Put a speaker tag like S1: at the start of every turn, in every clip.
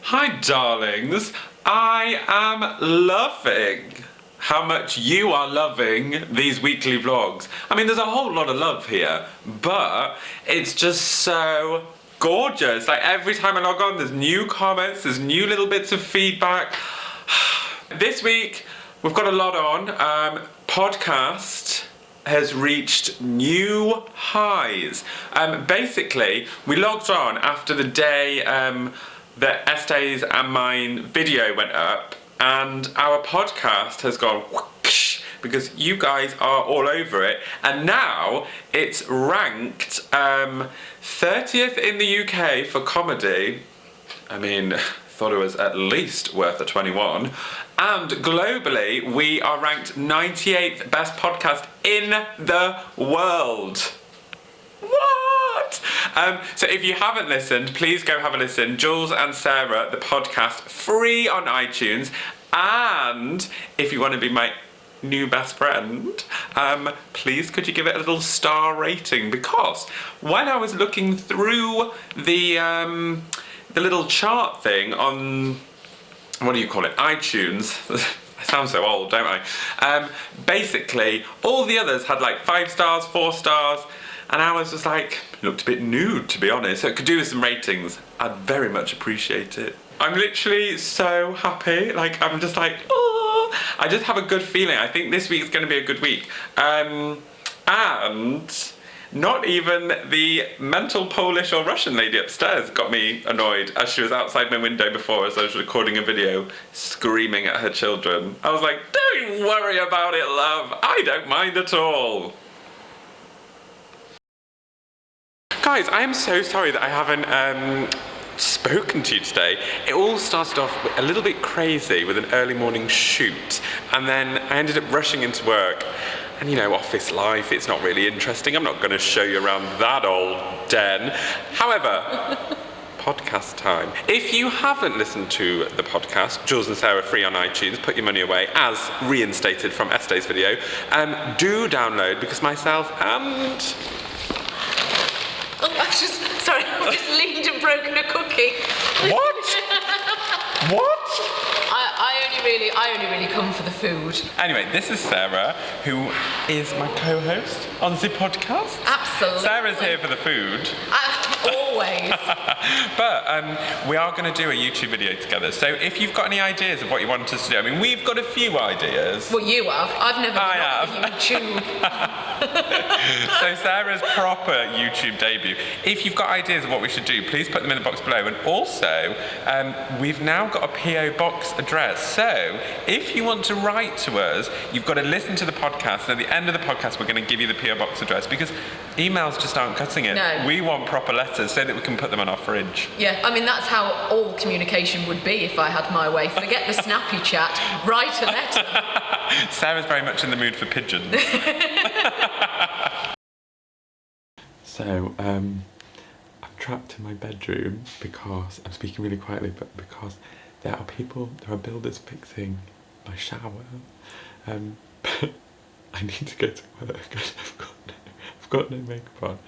S1: Hi darlings, I am loving how much you are loving these weekly vlogs. I mean, there's a whole lot of love here, but it's just so gorgeous. Like every time I log on, there's new comments, there's new little bits of feedback. This week, we've got a lot on. Podcast has reached new highs. Basically, we logged on after the day that Este's and mine video went up, and our podcast has gone whoosh, because you guys are all over it, and now it's ranked 30th in the UK for comedy. I mean, thought it was at least worth a 21. And globally, we are ranked 98th best podcast in the world. What? So if you haven't listened, please go have a listen. Jules and Sarah, the podcast, free on iTunes. And if you want to be my new best friend, please could you give it a little star rating? Because when I was looking through the little chart thing on, what do you call it, iTunes, I sound so old, don't I? Basically, all the others had like 5 stars, 4 stars, and ours was like, looked a bit nude, to be honest. So it could do with some ratings. I'd very much appreciate it. I'm literally so happy. Like, I'm just like, oh, I just have a good feeling. I think this week's gonna be a good week. And not even the mental Polish or Russian lady upstairs got me annoyed as she was outside my window before as I was recording a video screaming at her children. I was like, don't worry about it, love. I don't mind at all. Guys, I am so sorry that I haven't spoken to you today. It all started off a little bit crazy with an early morning shoot, and then I ended up rushing into work. And you know, office life, it's not really interesting. I'm not going to show you around that old den. However, podcast time. If you haven't listened to the podcast, Jules and Sarah free on iTunes, put your money away, as reinstated from Este's video, do download, because myself and...
S2: Oh, I've just leaned and broken a cookie.
S1: What? What?
S2: I only really come for the food.
S1: Anyway, this is Sarah, who is my co-host on the podcast.
S2: Absolutely.
S1: Sarah's here for the food.
S2: Always.
S1: But we are going to do a YouTube video together. So if you've got any ideas of what you want us to do, I mean, we've got a few ideas.
S2: Well, you have. I've never been on YouTube.
S1: So Sarah's proper YouTube debut. If you've got ideas of what we should do, please put them in the box below. And also, we've now got a PO box address. So if you want to write to us, you've got to listen to the podcast. And at the end of the podcast, we're going to give you the PO box address, because emails just aren't cutting it.
S2: No.
S1: We want proper letters so that we can put them on our fridge.
S2: Yeah, I mean, that's how all communication would be if I had my way. Forget the snappy chat, write a letter.
S1: Sarah's very much in the mood for pigeons. So, I'm trapped in my bedroom because, I'm speaking really quietly, but because there are builders fixing my shower. But I need to go to work and I've got no makeup on.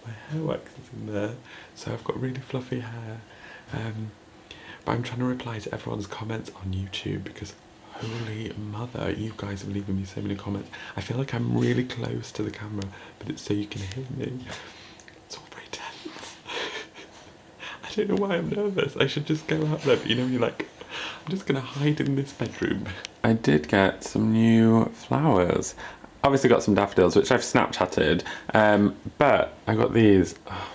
S1: My hair wax is in there, so I've got really fluffy hair. But I'm trying to reply to everyone's comments on YouTube, because holy mother, you guys are leaving me so many comments. I feel like I'm really close to the camera, but it's so you can hear me. It's all very tense. I don't know why I'm nervous. I should just go out there, but you know, you're like, I'm just gonna hide in this bedroom. I did get some new flowers. Obviously got some daffodils, which I've Snapchatted, but I got these. Oh,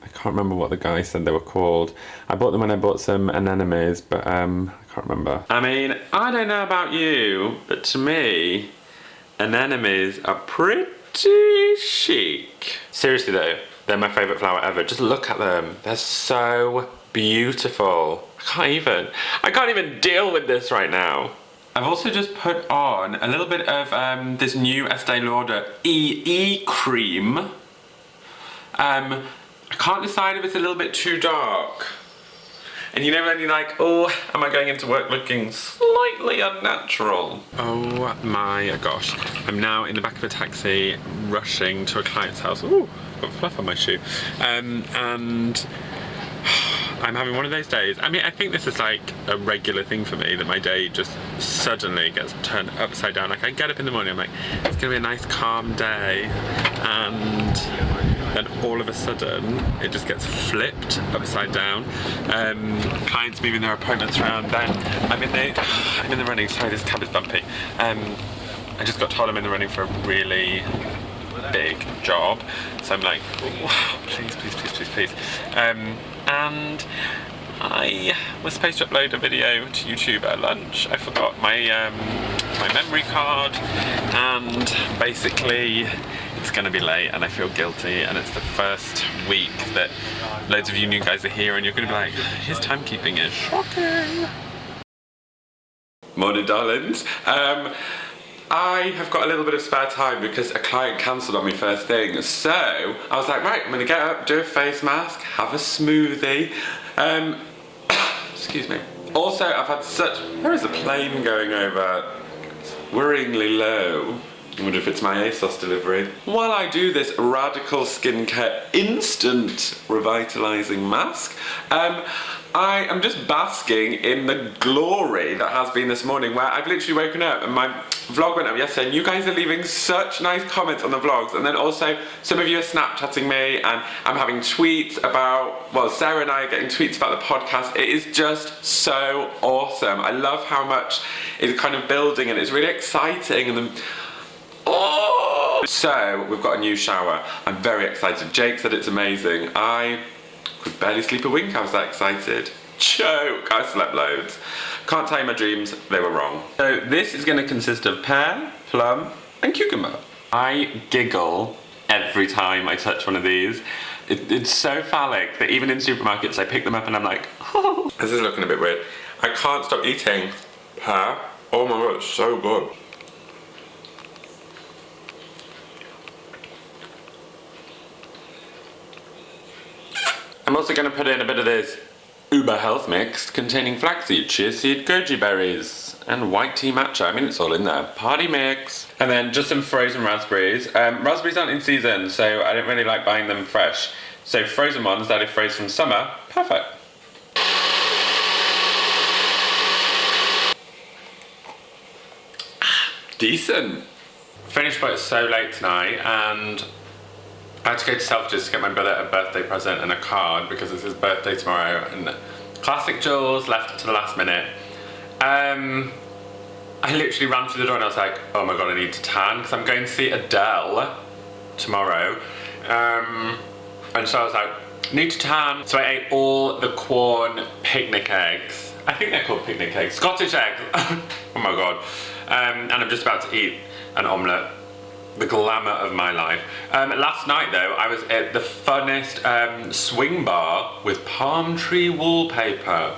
S1: I can't remember what the guy said they were called. I bought them when I bought some anemones, but I can't remember. I mean, I don't know about you, but to me, anemones are pretty chic. Seriously though, they're my favourite flower ever. Just look at them. They're so beautiful. I can't even deal with this right now. I've also just put on a little bit of this new Estee Lauder EE cream. I can't decide if it's a little bit too dark. And you know when you're like, oh, am I going into work looking slightly unnatural? Oh my gosh. I'm now in the back of a taxi, rushing to a client's house. Ooh, got fluff on my shoe. And I'm having one of those days. I mean, I think this is like a regular thing for me, that my day just suddenly gets turned upside down. Like I get up in the morning, I'm like, it's gonna be a nice calm day, and then all of a sudden it just gets flipped upside down. Clients moving their appointments around, then I'm in the running. Sorry, this cab is bumpy. I just got told I'm in the running for a really big job, so I'm like, wow, please. And I was supposed to upload a video to YouTube at lunch. I forgot my my memory card, and basically it's gonna be late and I feel guilty, and it's the first week that loads of you new guys are here and you're gonna be like, his timekeeping is shocking. Morning, darlings. I have got a little bit of spare time because a client cancelled on me first thing, so I was like, right, I'm gonna get up, do a face mask, have a smoothie. Excuse me. Also, I've had there is a plane going over. It's worryingly low. I wonder if it's my ASOS delivery. While I do this radical skincare instant revitalizing mask, I am just basking in the glory that has been this morning, where I've literally woken up and my vlog went up yesterday and you guys are leaving such nice comments on the vlogs, and then also some of you are Snapchatting me and I'm having tweets about, well, Sarah and I are getting tweets about the podcast. It is just so awesome. I love how much it's kind of building and it's really exciting, and then so we've got a new shower. I'm very excited. Jake said it's amazing. I could barely sleep a wink, I was that excited. Joke, I slept loads. Can't tell you my dreams, they were wrong. So this is going to consist of pear, plum and cucumber. I giggle every time I touch one of these. It's so phallic that even in supermarkets I pick them up and I'm like, oh. This is looking a bit weird. I can't stop eating pear. Oh my god, it's so good. I'm also going to put in a bit of this Uber Health Mix containing flaxseed, chia seed, goji berries, and white tea matcha. I mean, it's all in there. Party mix. And then just some frozen raspberries. Raspberries aren't in season, so I don't really like buying them fresh. So frozen ones that I froze from summer, perfect. Decent. Finished, but it's so late tonight, and I had to go to Selfridges to get my brother a birthday present and a card because it's his birthday tomorrow, and classic Jules, left it to the last minute. I literally ran through the door and I was like, oh my god, I need to tan because I'm going to see Adele tomorrow. And so I was like, need to tan. So I ate all the Quorn picnic eggs. I think they're called picnic eggs. Scottish eggs. Oh my god. And I'm just about to eat an omelette. The glamour of my life. Last night though, I was at the funnest swing bar with palm tree wallpaper.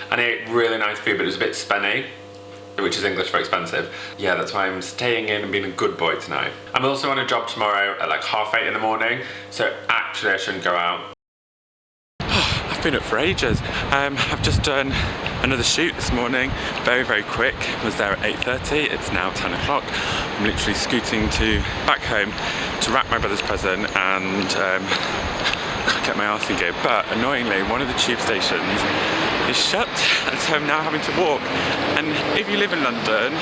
S1: And I ate really nice food, but it was a bit spenny, which is English for expensive. Yeah, that's why I'm staying in and being a good boy tonight. I'm also on a job tomorrow at like 8:30 in the morning, so actually I shouldn't go out. I've been up for ages. I've just done another shoot this morning, very quick. Was there at 8:30, it's now 10 o'clock. I'm literally scooting back home to wrap my brother's present and get my arse in gear. But annoyingly, one of the tube stations is shut, and so I'm now having to walk. And if you live in London,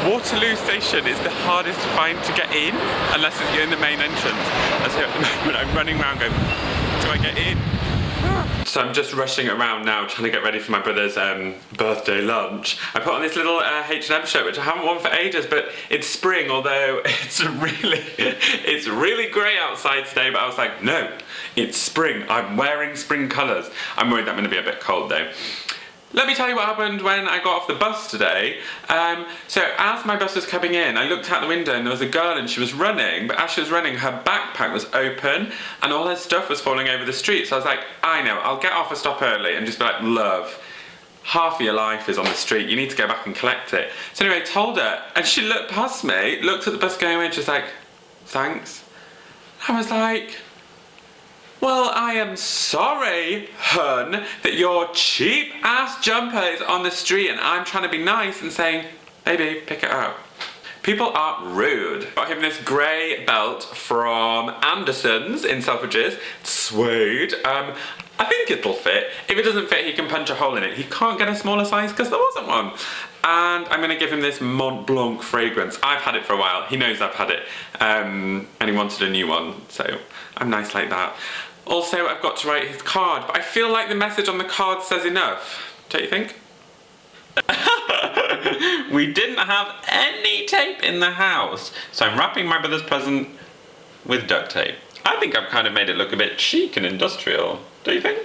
S1: Waterloo station is the hardest to find to get in, unless you're in the main entrance. And so at the moment I'm running around going, do I get in? So I'm just rushing around now trying to get ready for my brother's birthday lunch. I put on this little H&M shirt which I haven't worn for ages, but it's spring, although it's really grey outside today, but I was like, no, it's spring. I'm wearing spring colours. I'm worried that I'm going to be a bit cold though. Let me tell you what happened when I got off the bus today. So as my bus was coming in, I looked out the window and there was a girl and she was running, but as she was running, her backpack was open and all her stuff was falling over the street. So I was like, I know, I'll get off a stop early and just be like, love, half of your life is on the street, you need to go back and collect it. So anyway, I told her, and she looked past me, looked at the bus going away, and she was like, thanks. I was like, Well, I am sorry, hun, that your cheap ass jumper is on the street and I'm trying to be nice and saying, baby, pick it up. People are rude. Got him this grey belt from Anderson's in Selfridges. Suede. I think it'll fit. If it doesn't fit, he can punch a hole in it. He can't get a smaller size because there wasn't one. And I'm going to give him this Mont Blanc fragrance. I've had it for a while. He knows I've had it. And he wanted a new one. So I'm nice like that. Also, I've got to write his card. But I feel like the message on the card says enough. Don't you think? We didn't have any tape in the house, so I'm wrapping my brother's present with duct tape. I think I've kind of made it look a bit chic and industrial, do you think?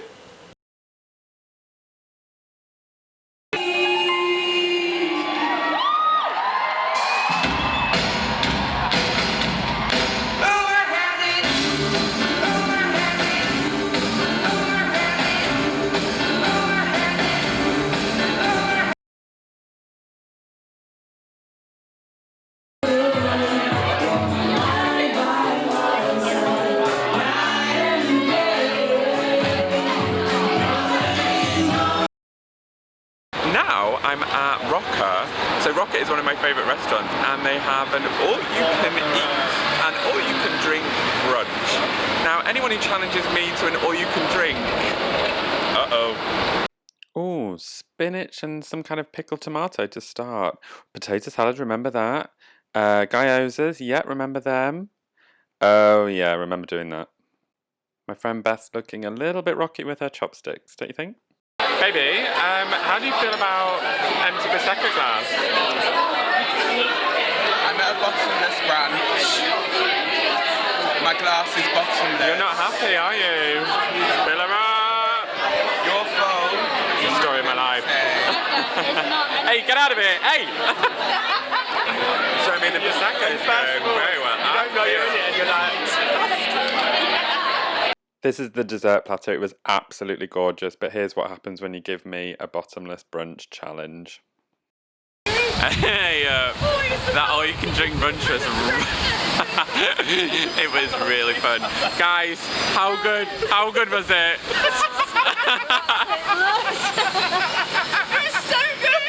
S1: Now I'm at ROKA. So ROKA is one of my favourite restaurants and they have an all-you-can-eat and all-you-can-drink brunch. Now anyone who challenges me to an all-you-can-drink, oh, spinach and some kind of pickled tomato to start. Potato salad, remember that. Gyozas, yeah, remember them. Oh yeah, remember doing that. My friend Beth's looking a little bit rocky with her chopsticks, don't you think? Baby, how do you feel about empty Prosecco glass?
S3: I'm at a bottomless brunch. My glass is bottomless.
S1: You're not happy, are you? Fill her up!
S3: Your phone.
S1: It's the story of my life. Hey, get out of here! Hey! So I mean, the Prosecco is going very well. You don't know you're in it and you're like... This is the dessert platter. It was absolutely gorgeous, but here's what happens when you give me a bottomless brunch challenge. Hey, that all-you-can-drink brunch was... It was really fun. Guys, how good was it?
S4: It's so good!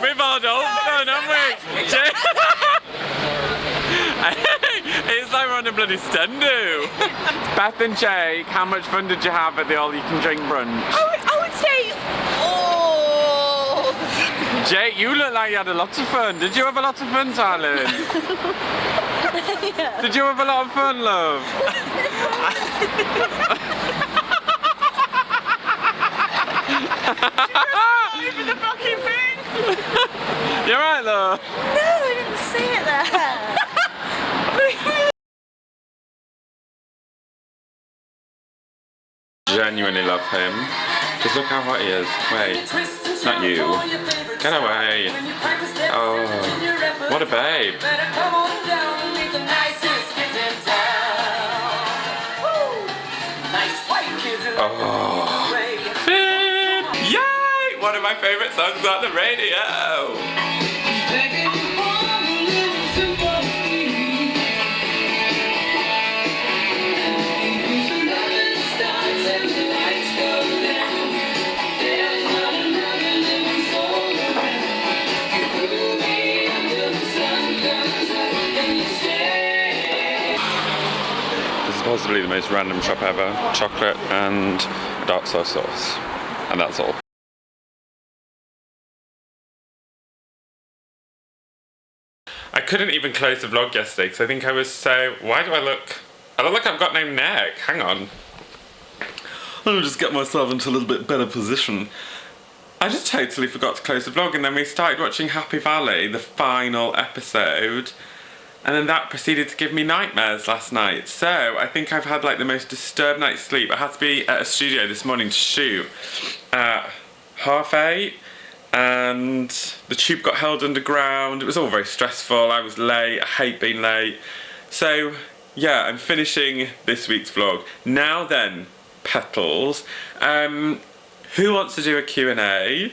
S1: We've all done, haven't we? It's like we're on a bloody stendu. Beth and Jake, how much fun did you have at the all-you-can-drink brunch?
S4: I would say, oh.
S1: Jake, you look like you had a lot of fun. Did you have a lot of fun, darling?
S4: Yeah.
S1: Did you have a lot of fun, love?
S4: Over the fucking thing.
S1: You're right, love.
S4: No, I didn't see it there.
S1: Genuinely love him. Just look how hot he is. Wait, not you. Get away. Oh, what a babe. Oh. Yay! One of my favourite songs on the radio. Possibly the most random shop ever. Chocolate and dark soy sauce. And that's all. I couldn't even close the vlog yesterday because I think I was so... Why do I look... I look like I've got no neck. Hang on. I'll just get myself into a little bit better position. I just totally forgot to close the vlog and then we started watching Happy Valley, the final episode. And then that proceeded to give me nightmares last night. So I think I've had like the most disturbed night's sleep. I had to be at a studio this morning to shoot at 8:30 and the tube got held underground. It was all very stressful. I was late. I hate being late. So yeah, I'm finishing this week's vlog. Now then, petals. Who wants to do a Q&A?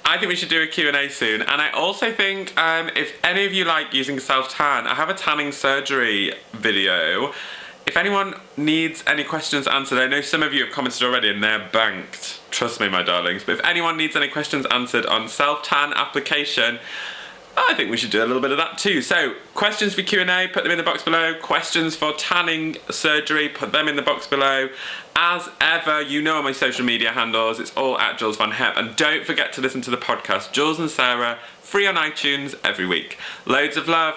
S1: I I think we should do a Q&A soon. And I also think if any of you like using self-tan, I have a tanning surgery video. If anyone needs any questions answered, I know some of you have commented already and they're banked. Trust me, my darlings. But if anyone needs any questions answered on self-tan application, I think we should do a little bit of that too. So, questions for Q&A, put them in the box below. Questions for tanning surgery, put them in the box below. As ever, you know my social media handles. It's all at Jules Von Hep. And don't forget to listen to the podcast, Jules and Sarah, free on iTunes every week. Loads of love.